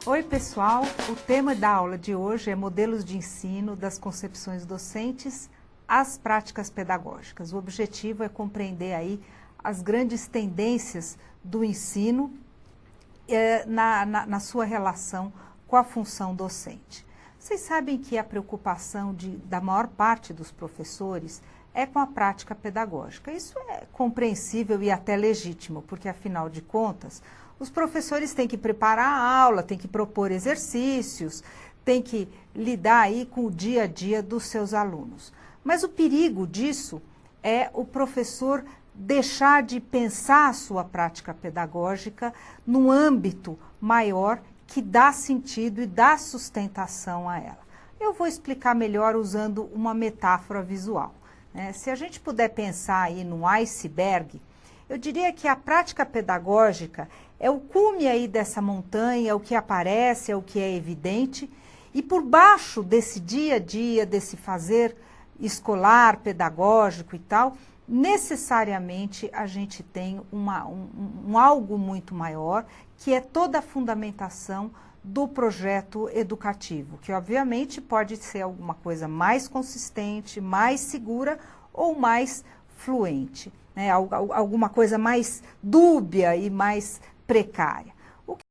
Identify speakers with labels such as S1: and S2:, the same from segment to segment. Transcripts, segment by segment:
S1: Oi pessoal, o tema da aula de hoje é modelos de ensino das concepções docentes às práticas pedagógicas. O objetivo é compreender aí as grandes tendências do ensino na sua relação com a função docente. Vocês sabem que a preocupação da maior parte dos professores é com a prática pedagógica. Isso é compreensível e até legítimo, porque afinal de contas, os professores têm que preparar a aula, têm que propor exercícios, têm que lidar aí com o dia a dia dos seus alunos. Mas o perigo disso é o professor deixar de pensar a sua prática pedagógica num âmbito maior que dá sentido e dá sustentação a ela. Eu vou explicar melhor usando uma metáfora visual. Se a gente puder pensar aí num iceberg, eu diria que a prática pedagógica é o cume aí dessa montanha, é o que aparece, é o que é evidente, e por baixo desse dia a dia, desse fazer escolar, pedagógico e tal, necessariamente a gente tem algo muito maior, que é toda a fundamentação do projeto educativo, que obviamente pode ser alguma coisa mais consistente, mais segura ou mais fluente, né? Alguma coisa mais dúbia e mais precária. O que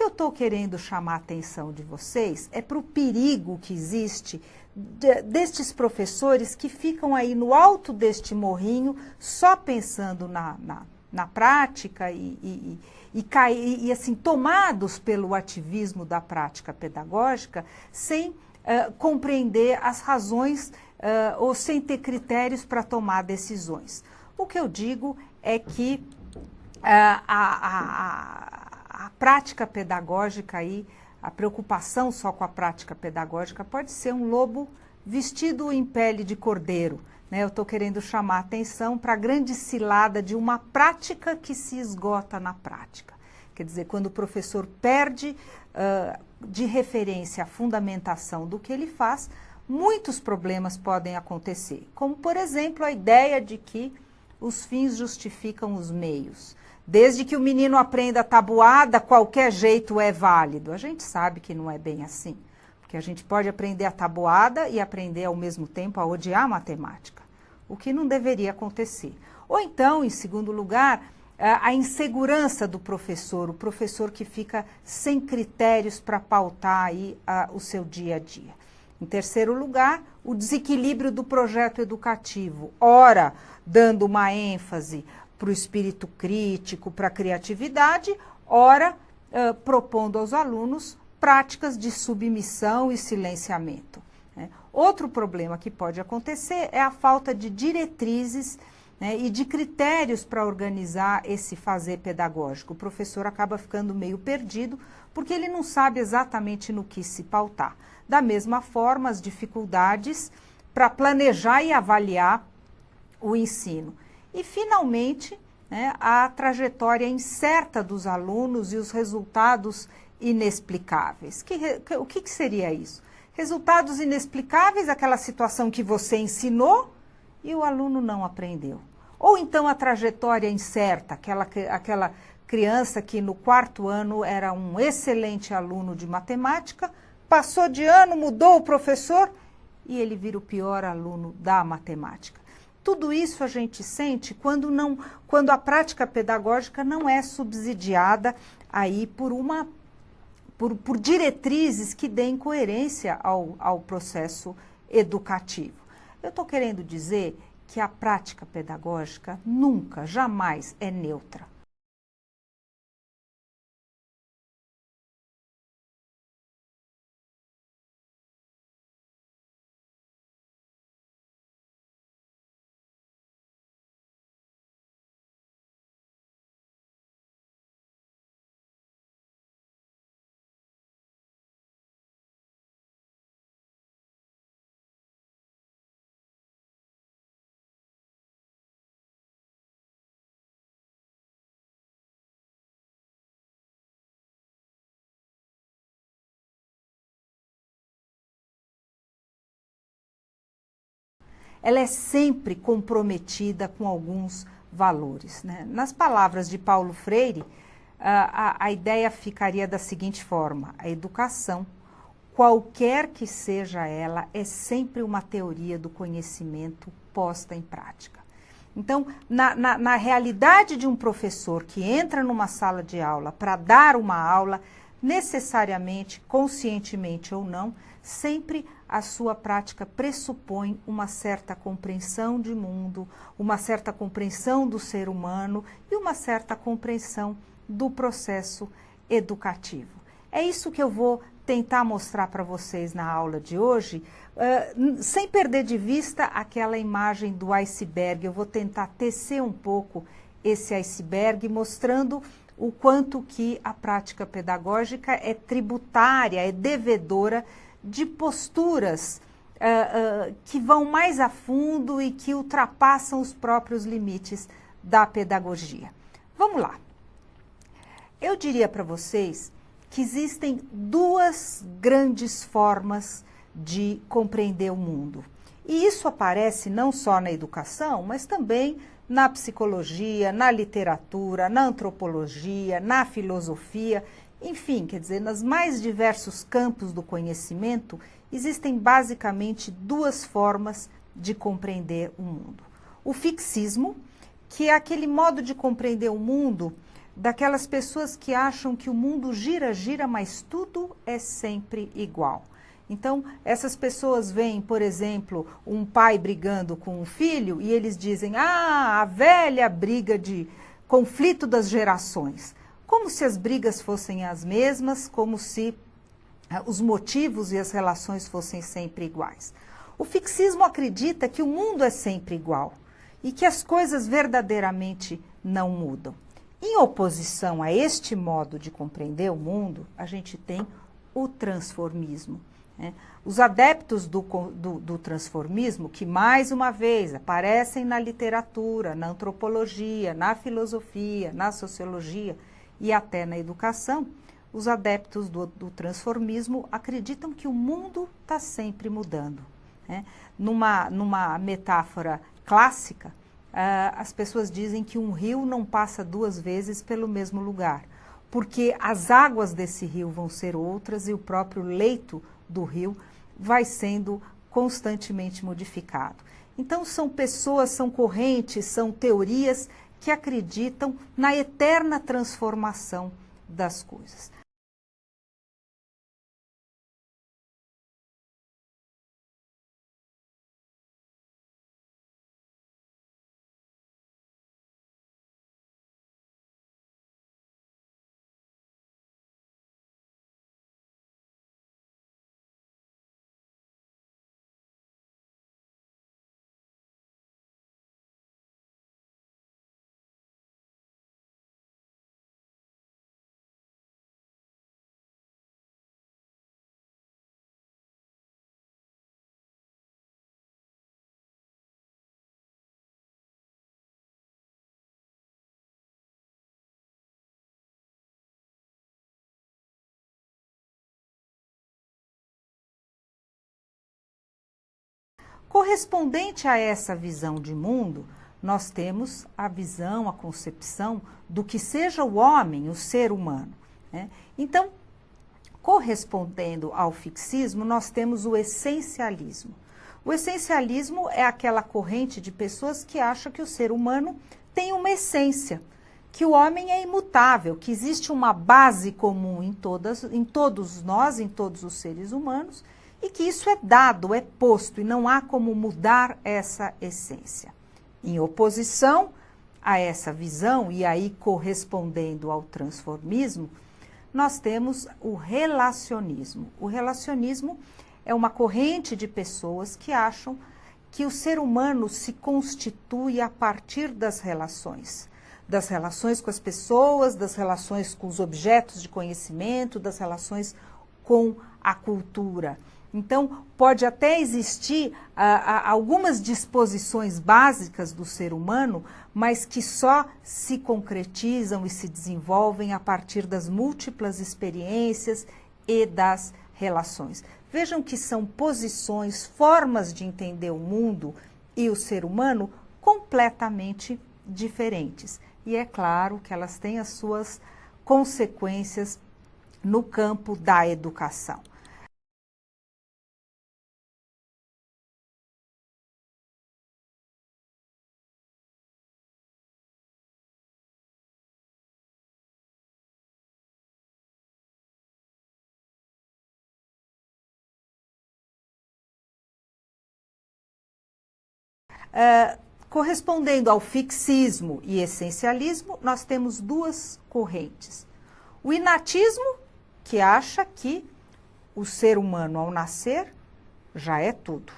S1: eu estou querendo chamar a atenção de vocês é para o perigo que existe destes professores que ficam aí no alto deste morrinho só pensando na prática e assim, tomados pelo ativismo da prática pedagógica sem compreender as razões ou sem ter critérios para tomar decisões. O que eu digo é que a prática pedagógica aí, a preocupação só com a prática pedagógica pode ser um lobo vestido em pele de cordeiro, né? Eu estou querendo chamar a atenção para a grande cilada de uma prática que se esgota na prática. Quer dizer, quando o professor perde de referência a fundamentação do que ele faz, muitos problemas podem acontecer, como por exemplo a ideia de que os fins justificam os meios. Desde que o menino aprenda a tabuada, qualquer jeito é válido. A gente sabe que não é bem assim, porque a gente pode aprender a tabuada e aprender ao mesmo tempo a odiar matemática, o que não deveria acontecer. Ou então, em segundo lugar, a insegurança do professor, o professor que fica sem critérios para pautar aí o seu dia a dia. Em terceiro lugar, o desequilíbrio do projeto educativo, ora dando uma ênfase para o espírito crítico, para a criatividade, ora propondo aos alunos práticas de submissão e silenciamento. Outro problema que pode acontecer é a falta de diretrizes e de critérios para organizar esse fazer pedagógico. O professor acaba ficando meio perdido porque ele não sabe exatamente no que se pautar. Da mesma forma, as dificuldades para planejar e avaliar o ensino. E, finalmente, a trajetória incerta dos alunos e os resultados inexplicáveis. O que seria isso? Resultados inexplicáveis, aquela situação que você ensinou e o aluno não aprendeu. Ou então a trajetória incerta, aquela criança que no quarto ano era um excelente aluno de matemática, passou de ano, mudou o professor e ele vira o pior aluno da matemática. Tudo isso a gente sente quando a prática pedagógica não é subsidiada aí por diretrizes que deem coerência ao processo educativo. Eu estou querendo dizer que a prática pedagógica nunca, jamais é neutra. ela é sempre comprometida com alguns valores, né? Nas palavras de Paulo Freire, a ideia ficaria da seguinte forma: a educação, qualquer que seja ela, é sempre uma teoria do conhecimento posta em prática. Então, na realidade de um professor que entra numa sala de aula para dar uma aula, necessariamente, conscientemente ou não, sempre a sua prática pressupõe uma certa compreensão de mundo, uma certa compreensão do ser humano e uma certa compreensão do processo educativo. É isso que eu vou tentar mostrar para vocês na aula de hoje, sem perder de vista aquela imagem do iceberg. Eu vou tentar tecer um pouco esse iceberg, mostrando o quanto que a prática pedagógica é tributária, é devedora de posturas que vão mais a fundo e que ultrapassam os próprios limites da pedagogia. Vamos lá. Eu diria para vocês que existem duas grandes formas de compreender o mundo. E isso aparece não só na educação, mas também na psicologia, na literatura, na antropologia, na filosofia, enfim, quer dizer, nos mais diversos campos do conhecimento, existem basicamente duas formas de compreender o mundo. O fixismo, que é aquele modo de compreender o mundo daquelas pessoas que acham que o mundo gira, gira, mas tudo é sempre igual. Então, essas pessoas veem, por exemplo, um pai brigando com um filho e eles dizem, a velha briga de conflito das gerações. Como se as brigas fossem as mesmas, como se os motivos e as relações fossem sempre iguais. O fixismo acredita que o mundo é sempre igual e que as coisas verdadeiramente não mudam. Em oposição a este modo de compreender o mundo, a gente tem o transformismo. Os adeptos do transformismo, que mais uma vez aparecem na literatura, na antropologia, na filosofia, na sociologia e até na educação, os adeptos do transformismo acreditam que o mundo está sempre mudando. Numa metáfora clássica, as pessoas dizem que um rio não passa duas vezes pelo mesmo lugar, porque as águas desse rio vão ser outras e o próprio leito do rio vai sendo constantemente modificado. Então são pessoas, são correntes, são teorias que acreditam na eterna transformação das coisas. Correspondente a essa visão de mundo, nós temos a visão, a concepção do que seja o homem, o ser humano. Então, correspondendo ao fixismo, nós temos o essencialismo. O essencialismo é aquela corrente de pessoas que acham que o ser humano tem uma essência, que o homem é imutável, que existe uma base comum em todos nós, em todos os seres humanos, e que isso é dado, é posto, e não há como mudar essa essência. Em oposição a essa visão, e aí correspondendo ao transformismo, nós temos o relacionismo. O relacionismo é uma corrente de pessoas que acham que o ser humano se constitui a partir das relações com as pessoas, das relações com os objetos de conhecimento, das relações com a cultura. Então, pode até existir algumas disposições básicas do ser humano, mas que só se concretizam e se desenvolvem a partir das múltiplas experiências e das relações. Vejam que são posições, formas de entender o mundo e o ser humano completamente diferentes. E é claro que elas têm as suas consequências no campo da educação. Correspondendo ao fixismo e essencialismo, nós temos duas correntes. O inatismo, que acha que o ser humano, ao nascer, já é tudo.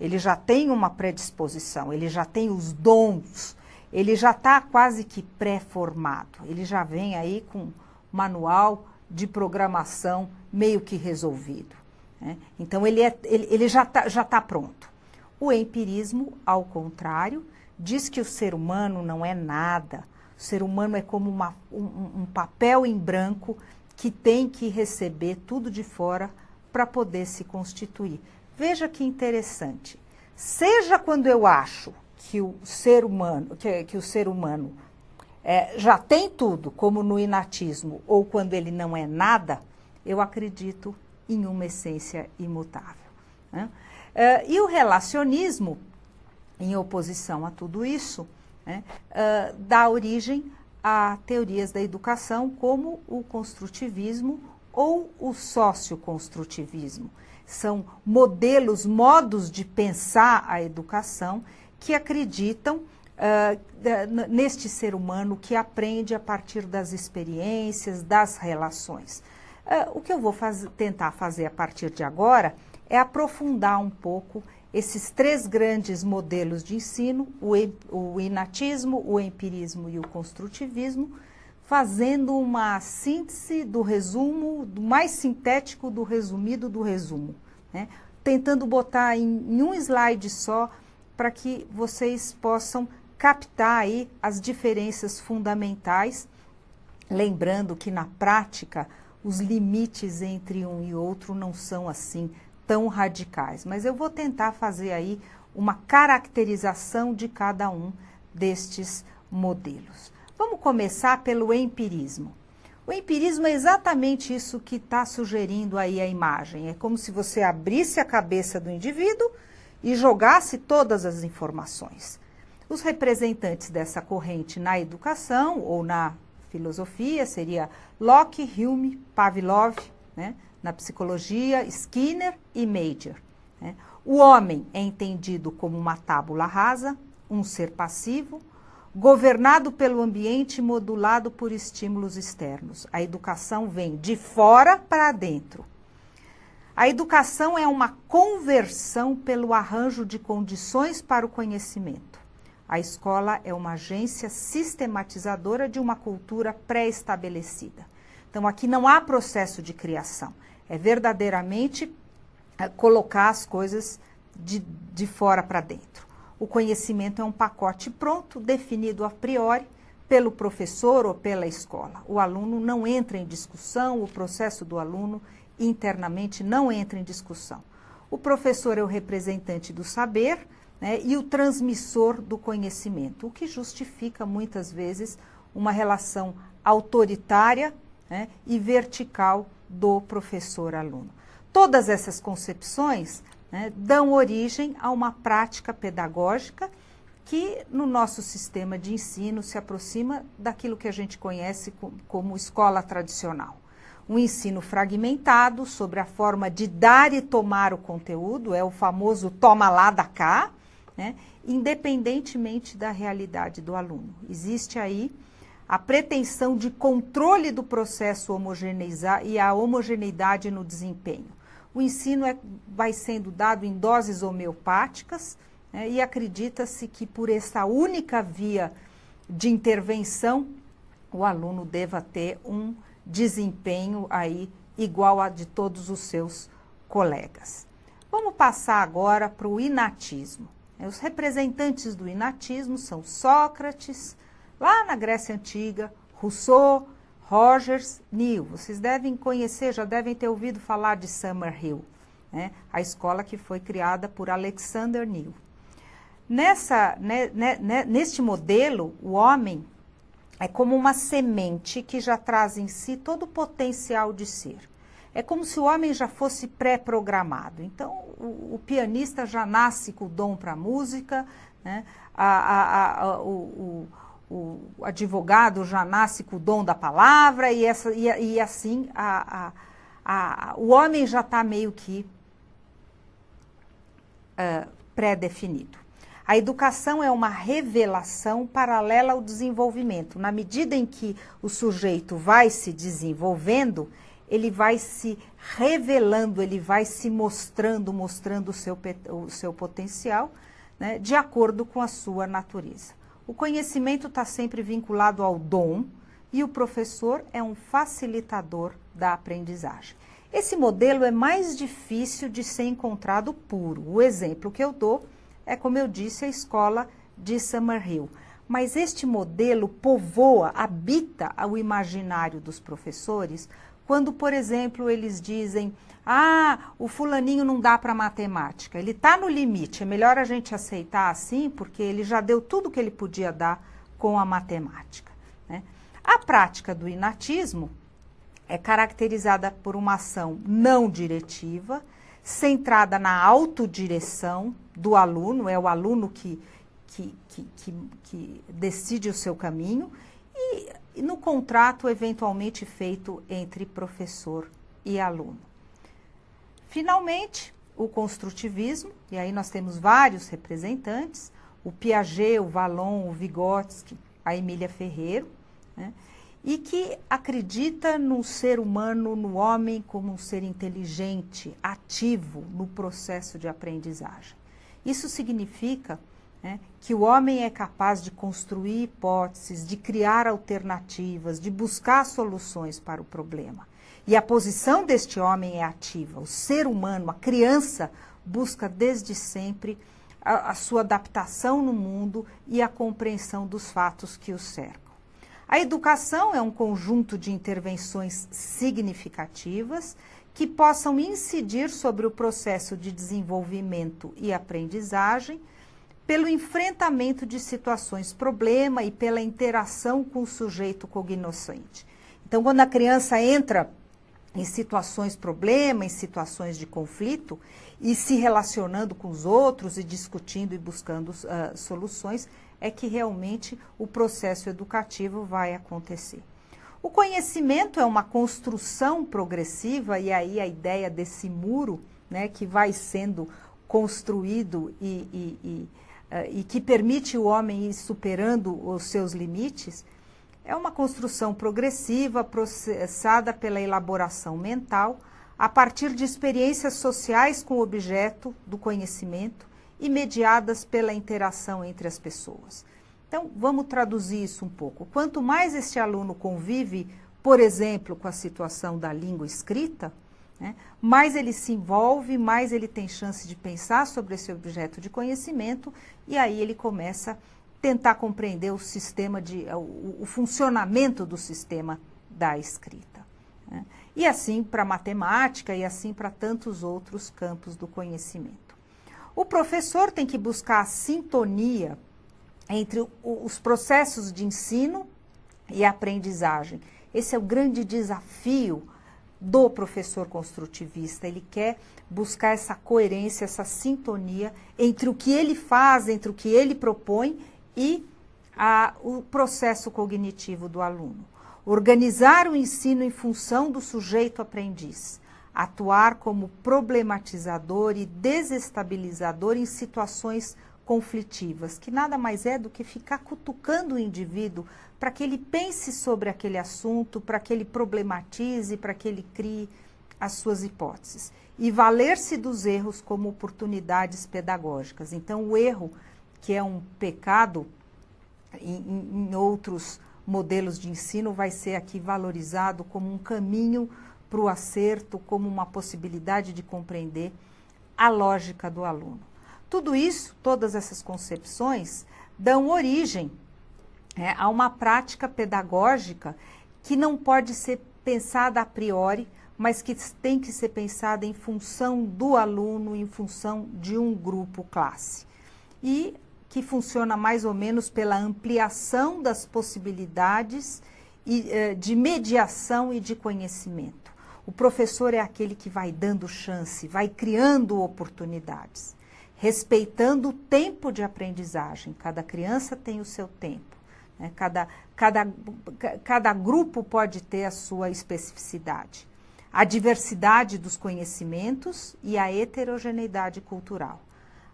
S1: Ele já tem uma predisposição, ele já tem os dons, ele já está quase que pré-formado. Ele já vem aí com um manual de programação meio que resolvido, né? Então, ele já tá pronto. O empirismo, ao contrário, diz que o ser humano não é nada. O ser humano é como um papel em branco que tem que receber tudo de fora para poder se constituir. Veja que interessante. Seja quando eu acho que o ser humano, já tem tudo, como no inatismo, ou quando ele não é nada, eu acredito em uma essência imutável, né? E o relacionismo, em oposição a tudo isso, né, dá origem a teorias da educação como o construtivismo ou o socioconstrutivismo. São modos de pensar a educação que acreditam neste ser humano que aprende a partir das experiências, das relações. O que eu vou tentar fazer a partir de agora é aprofundar um pouco esses três grandes modelos de ensino, o inatismo, o empirismo e o construtivismo, fazendo uma síntese do resumo, do mais sintético do resumido do resumo, né? Tentando botar em um slide só para que vocês possam captar aí as diferenças fundamentais, lembrando que na prática os limites entre um e outro não são assim tão radicais, mas eu vou tentar fazer aí uma caracterização de cada um destes modelos. Vamos começar pelo empirismo. O empirismo é exatamente isso que está sugerindo aí a imagem. É como se você abrisse a cabeça do indivíduo e jogasse todas as informações. Os representantes dessa corrente na educação ou na filosofia seria Locke, Hume, Pavlov, né? Na psicologia, Skinner e Major, né? O homem é entendido como uma tábula rasa, um ser passivo, governado pelo ambiente modulado por estímulos externos. A educação vem de fora para dentro. A educação é uma conversão pelo arranjo de condições para o conhecimento. A escola é uma agência sistematizadora de uma cultura pré-estabelecida. Então, aqui não há processo de criação. É verdadeiramente colocar as coisas de fora para dentro. O conhecimento é um pacote pronto, definido a priori pelo professor ou pela escola. O aluno não entra em discussão, o processo do aluno internamente não entra em discussão. O professor é o representante do saber, né, e o transmissor do conhecimento, o que justifica muitas vezes uma relação autoritária, né, e vertical do professor-aluno. Todas essas concepções, né, dão origem a uma prática pedagógica que no nosso sistema de ensino se aproxima daquilo que a gente conhece como escola tradicional. Um ensino fragmentado sobre a forma de dar e tomar o conteúdo, é o famoso toma lá, dá cá, né, independentemente da realidade do aluno. Existe aí a pretensão de controle do processo homogeneizar e a homogeneidade no desempenho. O ensino vai sendo dado em doses homeopáticas, né, e acredita-se que por essa única via de intervenção, o aluno deva ter um desempenho aí igual a de todos os seus colegas. Vamos passar agora para o inatismo. Os representantes do inatismo são Sócrates, lá na Grécia Antiga, Rousseau, Rogers, Neale. Vocês devem conhecer, já devem ter ouvido falar de Summerhill, né? A escola que foi criada por Alexander Neale. Neste modelo, o homem é como uma semente que já traz em si todo o potencial de ser. É como se o homem já fosse pré-programado. Então, o pianista já nasce com o dom para a música, né? O advogado já nasce com o dom da palavra, e assim o homem já está meio que pré-definido. A educação é uma revelação paralela ao desenvolvimento. Na medida em que o sujeito vai se desenvolvendo, ele vai se revelando, ele vai se mostrando o seu potencial, né, de acordo com a sua natureza. O conhecimento está sempre vinculado ao dom e o professor é um facilitador da aprendizagem. Esse modelo é mais difícil de ser encontrado puro. O exemplo que eu dou é, como eu disse, a escola de Summerhill. Mas este modelo povoa, habita o imaginário dos professores quando, por exemplo, eles dizem: o fulaninho não dá para matemática, ele está no limite, é melhor a gente aceitar assim, porque ele já deu tudo o que ele podia dar com a matemática, né? A prática do inatismo é caracterizada por uma ação não diretiva, centrada na autodireção do aluno, é o aluno que decide o seu caminho, e no contrato eventualmente feito entre professor e aluno. Finalmente, o construtivismo, e aí nós temos vários representantes, o Piaget, o Vallon, o Vygotsky, a Emília Ferreiro, né? E que acredita no ser humano, no homem, como um ser inteligente, ativo no processo de aprendizagem. Isso significa, né, que o homem é capaz de construir hipóteses, de criar alternativas, de buscar soluções para o problema. E a posição deste homem é ativa. O ser humano, a criança, busca desde sempre a sua adaptação no mundo e a compreensão dos fatos que o cercam. A educação é um conjunto de intervenções significativas que possam incidir sobre o processo de desenvolvimento e aprendizagem pelo enfrentamento de situações problema e pela interação com o sujeito cognoscente. Então, quando a criança entra em situações problema, em situações de conflito, e se relacionando com os outros e discutindo e buscando soluções, é que realmente o processo educativo vai acontecer. O conhecimento é uma construção progressiva, e aí a ideia desse muro, né, que vai sendo construído e que permite o homem ir superando os seus limites, é uma construção progressiva, processada pela elaboração mental, a partir de experiências sociais com o objeto do conhecimento e mediadas pela interação entre as pessoas. Então, vamos traduzir isso um pouco. Quanto mais este aluno convive, por exemplo, com a situação da língua escrita, né, mais ele se envolve, mais ele tem chance de pensar sobre esse objeto de conhecimento, e aí ele começa a tentar compreender o sistema o funcionamento do sistema da escrita, né? E assim para a matemática e assim para tantos outros campos do conhecimento. O professor tem que buscar a sintonia entre os processos de ensino e aprendizagem. Esse é o grande desafio do professor construtivista. Ele quer buscar essa coerência, essa sintonia entre o que ele faz, entre o que ele propõe e o processo cognitivo do aluno. Organizar o ensino em função do sujeito aprendiz. Atuar como problematizador e desestabilizador em situações conflitivas, que nada mais é do que ficar cutucando o indivíduo para que ele pense sobre aquele assunto, para que ele problematize, para que ele crie as suas hipóteses. E valer-se dos erros como oportunidades pedagógicas. Então, o erro, que é um pecado em outros modelos de ensino, vai ser aqui valorizado como um caminho para o acerto, como uma possibilidade de compreender a lógica do aluno. Tudo isso, todas essas concepções, dão origem a uma prática pedagógica que não pode ser pensada a priori, mas que tem que ser pensada em função do aluno, em função de um grupo classe. E que funciona mais ou menos pela ampliação das possibilidades de mediação e de conhecimento. O professor é aquele que vai dando chance, vai criando oportunidades, respeitando o tempo de aprendizagem. Cada criança tem o seu tempo, né? Cada grupo pode ter a sua especificidade. A diversidade dos conhecimentos e a heterogeneidade cultural.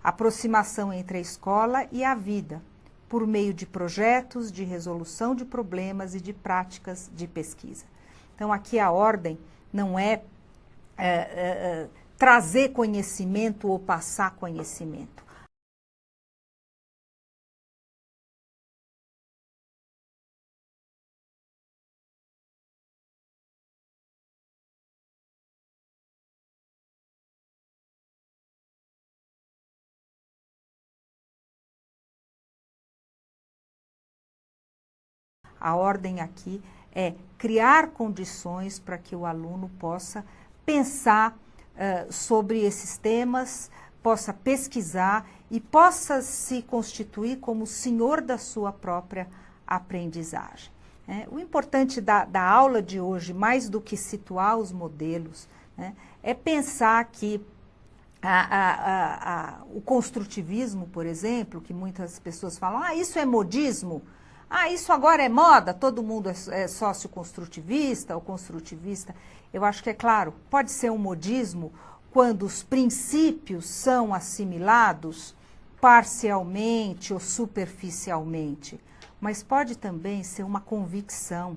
S1: Aproximação entre a escola e a vida, por meio de projetos de resolução de problemas e de práticas de pesquisa. Então, aqui a ordem não é, trazer conhecimento ou passar conhecimento. A ordem aqui é criar condições para que o aluno possa pensar sobre esses temas, possa pesquisar e possa se constituir como senhor da sua própria aprendizagem. O importante da aula de hoje, mais do que situar os modelos, né, é pensar que o construtivismo, por exemplo, que muitas pessoas falam, isso é modismo, isso agora é moda, todo mundo é socioconstrutivista ou construtivista. Eu acho que é claro, pode ser um modismo quando os princípios são assimilados parcialmente ou superficialmente, mas pode também ser uma convicção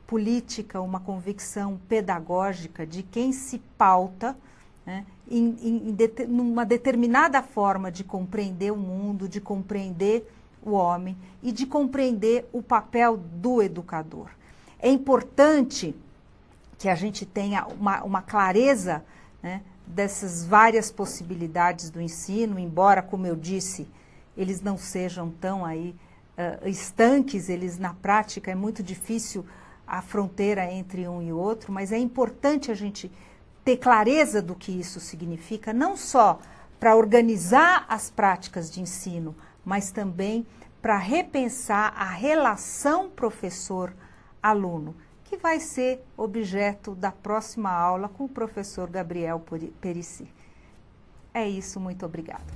S1: política, uma convicção pedagógica de quem se pauta, né, numa determinada forma de compreender o mundo, de compreender o homem e de compreender o papel do educador. É importante que a gente tenha uma clareza, né, dessas várias possibilidades do ensino, embora, como eu disse, eles não sejam tão estanques, eles na prática é muito difícil a fronteira entre um e outro, mas é importante a gente ter clareza do que isso significa, não só para organizar as práticas de ensino, mas também para repensar a relação professor-aluno, que vai ser objeto da próxima aula com o professor Gabriel Perici. É isso, muito obrigada.